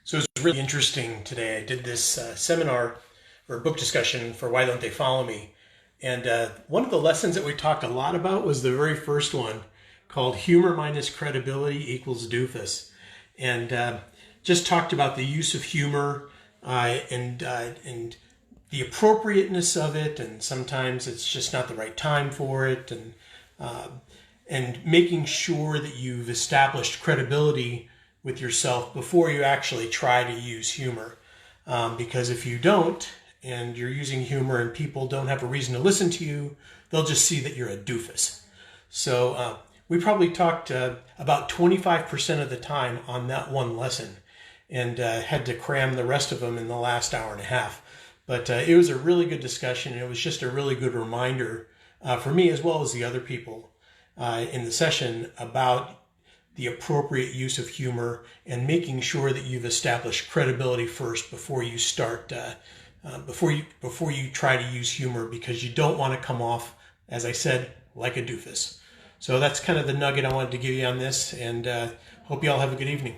So it's really interesting today. I did this seminar or book discussion for Why Don't They Follow Me? And one of the lessons that we talked a lot about was the very first one called Humor Minus Credibility Equals Doofus. And just talked about the use of humor and the appropriateness of it. And sometimes it's just not the right time for it. And making sure that you've established credibility with yourself before you actually try to use humor. Because if you don't, and you're using humor and people don't have a reason to listen to you, they'll just see that you're a doofus. So we probably talked about 25% of the time on that one lesson and had to cram the rest of them in the last hour and a half. But it was a really good discussion, and it was just a really good reminder for me as well as the other people in the session about the appropriate use of humor and making sure that you've established credibility first before you start, before you try to use humor, because you don't want to come off, as I said, like a doofus. So that's kind of the nugget I wanted to give you on this, and hope you all have a good evening.